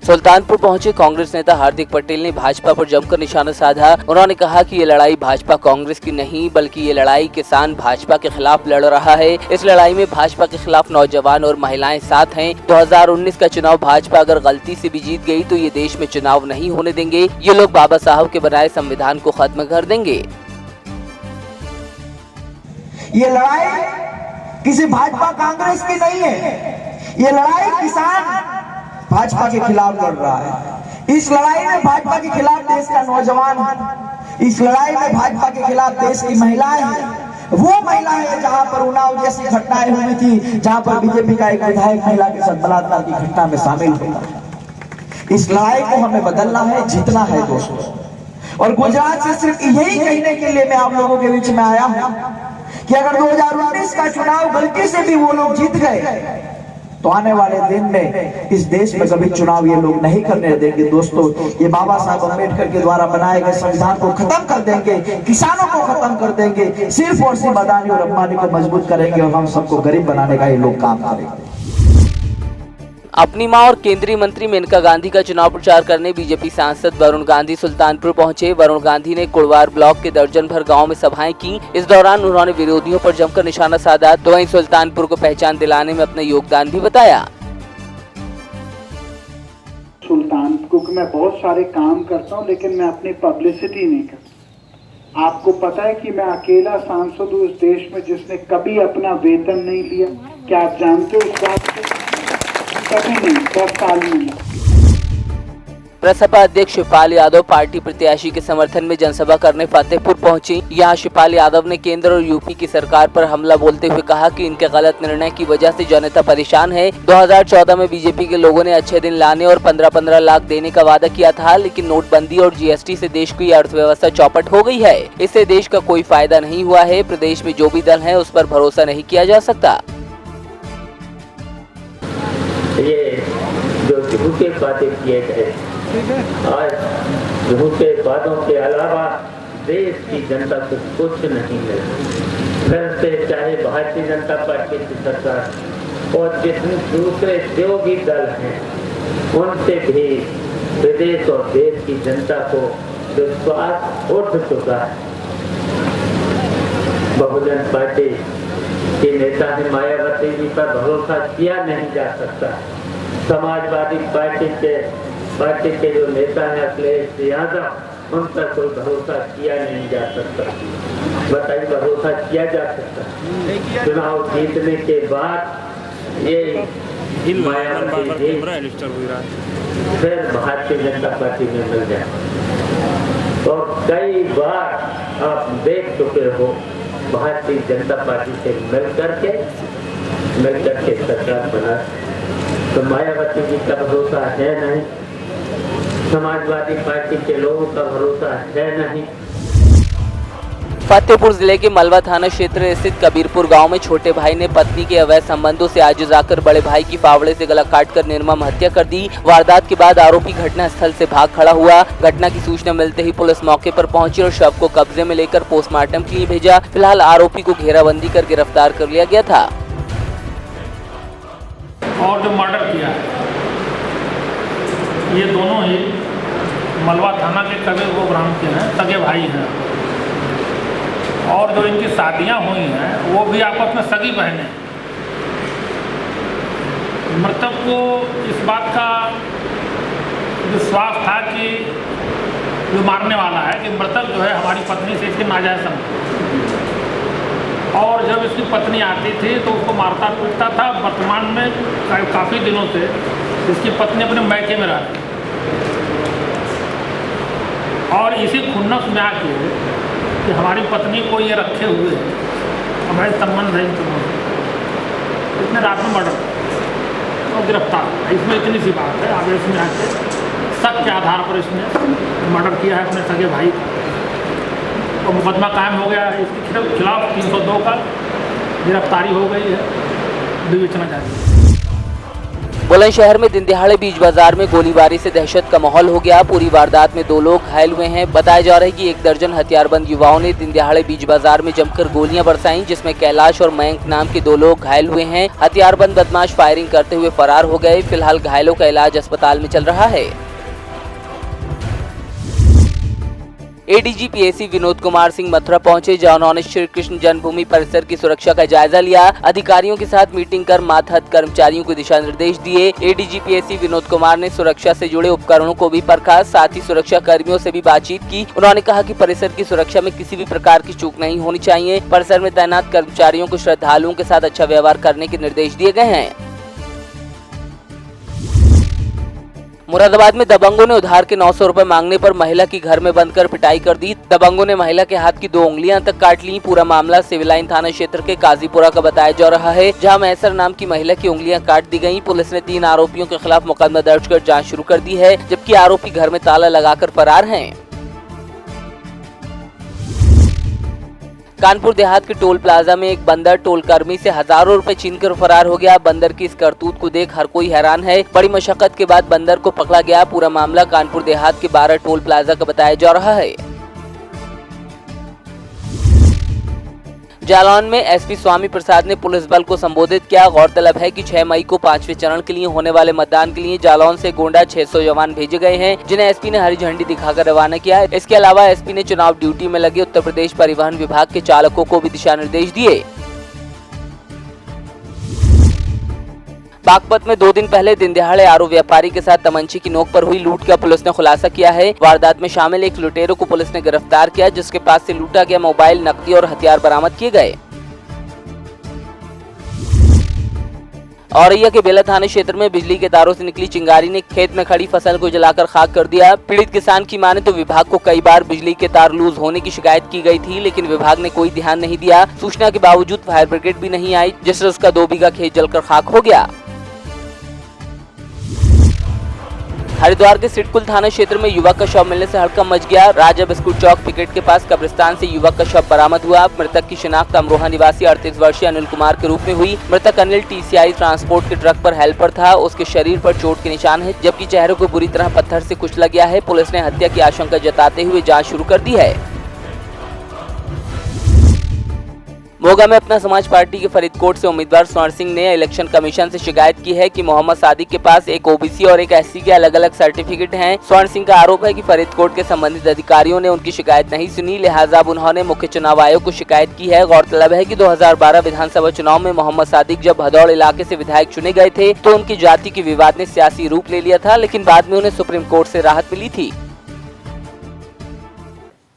सुल्तानपुर पहुंचे कांग्रेस नेता हार्दिक पटेल ने भाजपा पर जमकर निशाना साधा। उन्होंने कहा कि ये लड़ाई भाजपा कांग्रेस की नहीं बल्कि ये लड़ाई किसान भाजपा के खिलाफ लड़ रहा है। इस लड़ाई में भाजपा के खिलाफ नौजवान और महिलाएं साथ हैं। 2019 का चुनाव भाजपा अगर गलती से भी जीत गई तो ये देश में चुनाव नहीं होने देंगे। ये लोग बाबा साहब के बनाए संविधान को खत्म कर देंगे। ये लड़ाई किसी भाजपा कांग्रेस की नहीं है, ये लड़ाई किसान भाजपा के खिलाफ लड़ रहा है। इस लड़ाई में भाजपा के खिलाफ देश का नौजवान है, इस लड़ाई में भाजपा के खिलाफ देश की महिलाएं हैं। वो महिलाएं हैं जहां पर उन्नाव जैसी घटनाएं हुई थी, जहां पर बीजेपी का एक विधायक महिला के साथ बलात्कार की घटना में शामिल होता। इस लड़ाई को हमें बदलना है, जीतना है दोस्तों। और गुजरात से सिर्फ यही कहने के लिए मैं आप लोगों के बीच में आया हूं कि अगर 2019 का चुनाव गलती से भी वो लोग जीत गए तो आने वाले दिन में इस देश में कभी चुनाव ये लोग नहीं करने देंगे दोस्तों। ये बाबा साहब अम्बेडकर के द्वारा बनाए गए संविधान को खत्म कर देंगे, किसानों को खत्म कर देंगे, सिर्फ और सिर्फ अदानी और अंबानी को मजबूत करेंगे और हम सबको गरीब बनाने का ये लोग काम करेंगे। अपनी मां और केंद्रीय मंत्री मेनका गांधी का चुनाव प्रचार करने बीजेपी सांसद वरुण गांधी सुल्तानपुर पहुंचे। वरुण गांधी ने कुड़वार ब्लॉक के दर्जन भर गांव में सभाएं की। इस दौरान उन्होंने विरोधियों पर जमकर निशाना साधा तो वहीं सुल्तानपुर को पहचान दिलाने में अपना योगदान भी बताया। सुल्तानपुर में बहुत सारे काम करता हूँ लेकिन मैं अपनी पब्लिसिटी नहीं करता। आपको पता है कि मैं अकेला सांसद हूँ इस देश में जिसने कभी अपना वेतन नहीं लिया। क्या आप जानते हो इस बात को? कभी नहीं, 10 साल में। प्रसपा अध्यक्ष शिवपाल यादव पार्टी प्रत्याशी के समर्थन में जनसभा करने फतेहपुर पहुंची। यहाँ शिवपाल यादव ने केंद्र और यूपी की सरकार पर हमला बोलते हुए कहा कि इनके गलत निर्णय की वजह से जनता परेशान है। 2014 में बीजेपी के लोगों ने अच्छे दिन लाने और 15-15 लाख देने का वादा किया था, लेकिन नोटबंदी और जीएसटी से देश की अर्थव्यवस्था चौपट हो गई है। इससे देश का कोई फायदा नहीं हुआ है। प्रदेश में जो भी दल है उस पर भरोसा नहीं किया जा सकता। ये जो झूठे बातें किए गए आज झूठे बातों के अलावा देश की जनता को कुछ नहीं मिला। फिर से चाहे भारतीय जनता पार्टी की सरकार और जितने दूसरे जो भी दल हैं उनसे भी प्रदेश और देश की जनता को विश्वास उठ चुका है। बहुजन पार्टी के नेता ने मायावती जी पर भरोसा किया नहीं जा सकता। समाजवादी पार्टी के जो नेता हैं अखिलेश यादव उन पर कोई भरोसा किया नहीं जा सकता। बताइए भरोसा किया जा सकता? चुनाव जीतने के बाद ये मायावती जी फिर भारतीय जनता पार्टी में मिल जाए। तो कई बार आप देख चुके हो भारतीय जनता पार्टी से मिलकर के सरकार बना। तो मायावती जी का भरोसा है नहीं, समाजवादी पार्टी के लोगों का भरोसा है नहीं। फतेहपुर जिले के मलवा थाना क्षेत्र स्थित कबीरपुर गांव में छोटे भाई ने पत्नी के अवैध संबंधों से आजिज आकर बड़े भाई की फावड़े से गला काटकर निर्मम हत्या कर दी। वारदात के बाद आरोपी घटना स्थल से भाग खड़ा हुआ। घटना की सूचना मिलते ही पुलिस मौके पर पहुंची और शव को कब्जे में लेकर पोस्टमार्टम के लिए भेजा। फिलहाल आरोपी को घेराबंदी कर गिरफ्तार कर लिया गया था। और जो मर्डर किया ये दोनों ही मलवा थाना के कबीरपुर ग्राम के हैं, सगे भाई हैं। और जो इनकी शादियां हुई हैं वो भी आपस में सगी बहनें। मृतक को इस बात का विश्वास था कि जो मारने वाला है कि मृतक जो है हमारी पत्नी से इसके नाजायज संबंध, और जब इसकी पत्नी आती थी तो उसको मारता पीटता था। वर्तमान में काफ़ी दिनों से इसकी पत्नी अपने मैके में रहती और इसी खुन्नस में आके कि हमारी पत्नी को ये रखे हुए हमारे संबंध है, इसने रात में मर्डर और गिरफ्तार। इसमें इतनी सी बात है, आगे इसमें आके शक के आधार पर इसने मर्डर किया है अपने सगे भाई और मुकदमा कायम हो गया है। इसके खिलाफ 302 का गिरफ्तारी हो गई है, विवेचना जारी है। बुलंदशहर में दिन दिहाड़े बीच बाजार में गोलीबारी से दहशत का माहौल हो गया। पूरी वारदात में 2 लोग घायल हुए हैं। बताया जा रहा है कि 1 दर्जन हथियारबंद युवाओं ने दिन दिहाड़े बीच बाजार में जमकर गोलियां बरसाईं, जिसमें कैलाश और मयंक नाम के 2 लोग घायल हुए हैं। हथियारबंद बदमाश फायरिंग करते हुए फरार हो गए। फिलहाल घायलों का इलाज अस्पताल में चल रहा है। एडीजी पीएसी विनोद कुमार सिंह मथुरा पहुंचे, जहां उन्होंने श्री कृष्ण जन्मभूमि परिसर की सुरक्षा का जायजा लिया। अधिकारियों के साथ मीटिंग कर मातहत कर्मचारियों को दिशा निर्देश दिए। एडीजी पीएसी विनोद कुमार ने सुरक्षा से जुड़े उपकरणों को भी परखा, साथ ही सुरक्षा कर्मियों से भी बातचीत की। उन्होंने कहा कि परिसर की सुरक्षा में किसी भी प्रकार की चूक नहीं होनी चाहिए। परिसर में तैनात कर्मचारियों को श्रद्धालुओं के साथ अच्छा व्यवहार करने के निर्देश दिए गए हैं। मुरादाबाद में दबंगों ने उधार के 900 रुपए मांगने पर महिला की घर में बंद कर पिटाई कर दी। दबंगों ने महिला के हाथ की 2 उंगलियां तक काट ली। पूरा मामला सिविल लाइन थाना क्षेत्र के काजीपुरा का बताया जा रहा है, जहां मैसर नाम की महिला की उंगलियां काट दी गयी। पुलिस ने 3 आरोपियों के खिलाफ मुकदमा दर्ज कर जाँच शुरू कर दी है, जबकि आरोपी घर में ताला लगाकर फरार है। कानपुर देहात के टोल प्लाजा में एक बंदर टोल कर्मी से हजारों रुपए छीनकर फरार हो गया। बंदर की इस करतूत को देख हर कोई हैरान है। बड़ी मशक्कत के बाद बंदर को पकड़ा गया। पूरा मामला कानपुर देहात के 12 टोल प्लाजा का बताया जा रहा है। जालौन में एसपी स्वामी प्रसाद ने पुलिस बल को संबोधित किया। गौरतलब है कि 6 मई को 5वें चरण के लिए होने वाले मतदान के लिए जालौन से गोंडा 600 जवान भेजे गए हैं, जिन्हें एसपी ने हरी झंडी दिखाकर रवाना किया। इसके अलावा एसपी ने चुनाव ड्यूटी में लगे उत्तर प्रदेश परिवहन विभाग के चालकों को भी दिशा निर्देश दिए। बागपत में 2 दिन पहले दिन दिहाड़े आरू व्यापारी के साथ तमंचे की नोक पर हुई लूट का पुलिस ने खुलासा किया है। वारदात में शामिल एक लुटेरों को पुलिस ने गिरफ्तार किया, जिसके पास से लूटा गया मोबाइल, नकदी और हथियार बरामद किए गए। औरैया के बेला थाना क्षेत्र में बिजली के तारों से निकली चिंगारी ने खेत में खड़ी फसल को जलाकर खाक कर दिया। पीड़ित किसान की माने तो विभाग को कई बार बिजली के तार लूज होने की शिकायत की गई थी, लेकिन विभाग ने कोई ध्यान नहीं दिया। सूचना के बावजूद फायर ब्रिगेड भी नहीं आई, जिससे उसका 2 बीघा खेत जलकर खाक हो गया। हरिद्वार के सिडकुल थाना क्षेत्र में युवक का शव मिलने से हड़कंप मच गया। राजा बिस्कुट चौक पिकेट के पास कब्रिस्तान से युवक का शव बरामद हुआ। मृतक की शिनाख्त अमरोहा निवासी 38 वर्षीय अनिल कुमार के रूप में हुई। मृतक अनिल टीसीआई ट्रांसपोर्ट के ट्रक पर हेल्पर था। उसके शरीर पर चोट के निशान है, जबकि चेहरे को बुरी तरह पत्थर से कुचला गया है। पुलिस ने हत्या की आशंका जताते हुए जाँच शुरू कर दी है। मोगा में अपना समाज पार्टी के फरीदकोट से उम्मीदवार स्वर्ण सिंह ने इलेक्शन कमीशन से शिकायत की है कि मोहम्मद सादिक के पास एक ओबीसी और एक एससी के अलग अलग सर्टिफिकेट हैं। स्वर्ण सिंह का आरोप है कि फरीदकोट के संबंधित अधिकारियों ने उनकी शिकायत नहीं सुनी, लिहाजा उन्होंने मुख्य चुनाव आयोग को शिकायत की है। गौरतलब है कि 2012 विधानसभा चुनाव में मोहम्मद सादिक जब भदौड़ इलाके से विधायक चुने गए थे तो उनकी जाति के विवाद ने सियासी रूप ले लिया था, लेकिन बाद में उन्हें सुप्रीम कोर्ट से राहत मिली थी।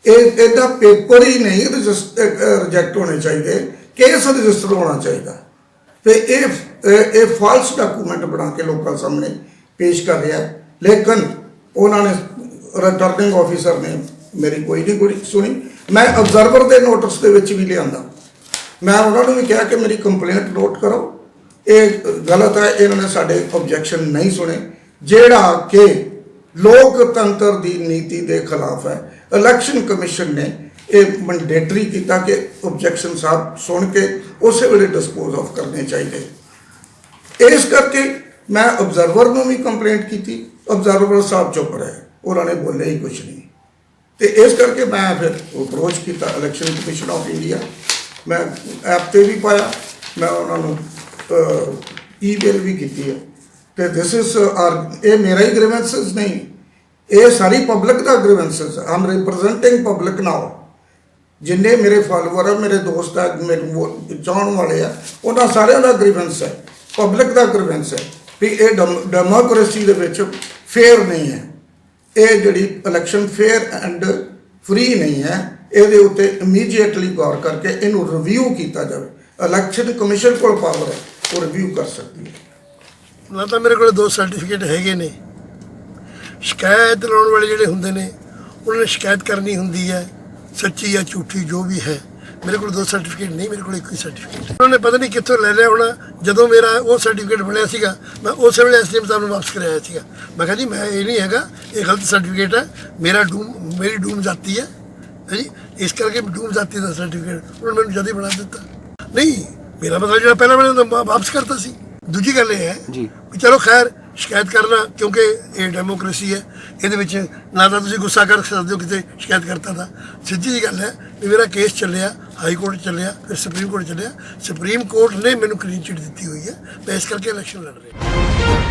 ਇਹਦਾ पेपर ही नहीं रिजेक्ट होने चाहिए, केस रजिस्टर होना चाहिए। तो ये फाल्स डॉक्यूमेंट बना के लोगों सामने पेश कर रहा है, लेकिन उन्होंने रिटर्निंग ऑफिसर ने मेरी कोई नहीं सुनी। मैं ऑब्जर्वर के नोटिस के भी लिया, मैं उन्होंने भी कहा कि मेरी कंप्लेंट नोट करो, ये गलत है, इन्होंने साढ़े ऑब्जेक्शन नहीं सुने, जेड़ा कि लोकतंत्र की नीति के खिलाफ है। इलेक्शन कमीशन ने यह मैंडेटरी किया कि ऑब्जेक्शन साहब सुन के उस वे डिस्पोज ऑफ करने चाहिए। इस करके मैं ऑब्जर्वर को भी कंप्लेंट की, ऑब्जर्वर साहब चुप रहे, उन्होंने बोले ही कुछ नहीं। तो इस करके मैं फिर अप्रोच किया इलेक्शन कमीशन ऑफ इंडिया, मैं ऐप पर भी पाया, मैं उन्होंने ईमेल भी की है। तो दिस इज ये मेरा ही ग्रीवेंसेस नहीं, ये सारी पब्लिक का ग्रीवेंसेस है। I am representing public now. जिन्हें मेरे फॉलोवर है, मेरे दोस्त है, मेरे वो चाहने वाले हैं, उन्होंने सारे का ग्रीवेंस है, पब्लिक का ग्रीवेंस है भी ये डेमोक्रेसी के विच फेयर नहीं है, ये जी इलेक्शन फेयर एंड फ्री नहीं है। ये उत्ते इमीजिएटली गौर करके इनू रिव्यू किया जाए। इलेक्शन कमीशन को पावर है, वो रिव्यू कर सकती है। ना तो मेरे को 2 सर्टिफिकेट है ने, शिकायत लाने वाले जोड़े होंगे ने उन्होंने शिकायत करनी होंगी है, सच्ची या झूठी जो भी है। मेरे को 2 सर्टिफिकेट नहीं, मेरे को एक ही सर्टिफिकेट। उन्होंने पता नहीं कितों ले लिया होना। जो मेरा वो सर्टिफिकेट बनया सीगा, मैं उस वे एसडीएम साहब वापस कराया सीगा। मैं कहा जी मैं ये नहीं है, ये गलत सर्टिफिकेट है, मेरी डूम जाती है जी, इस करके डूम जाती का सर्टिफिकेट उन्होंने मैंने जल्दी बना दिता। नहीं, मेरा मतलब जो पहले मैंने वापस करता सी। ਦੂਜੀ ਗੱਲ ਇਹ ਹੈ ਜੀ ਵੀ ਚਲੋ ਖੈਰ ਸ਼ਿਕਾਇਤ ਕਰਨਾ, ਕਿਉਂਕਿ ਇਹ ਡੈਮੋਕ੍ਰੇਸੀ ਹੈ, ਇਹਦੇ ਵਿੱਚ ਨਾ ਤਾਂ ਤੁਸੀਂ ਗੁੱਸਾ ਕਰ ਸਕਦੇ ਹੋ ਕਿਤੇ ਸ਼ਿਕਾਇਤ ਕਰਤਾ ਤਾਂ। ਸਿੱਧੀ ਜੀ ਗੱਲ ਹੈ ਵੀ ਮੇਰਾ ਕੇਸ ਚੱਲਿਆ, ਹਾਈ ਕੋਰਟ ਚੱਲਿਆ, ਫਿਰ ਸੁਪਰੀਮ ਕੋਰਟ ਚੱਲਿਆ। ਸੁਪਰੀਮ ਕੋਰਟ ਨੇ ਮੈਨੂੰ ਕਲੀਨ ਚਿੱਟ ਦਿੱਤੀ ਹੋਈ ਹੈ, ਮੈਂ ਇਸ ਕਰਕੇ ਇਲੈਕਸ਼ਨ ਲੜ ਰਿਹਾ।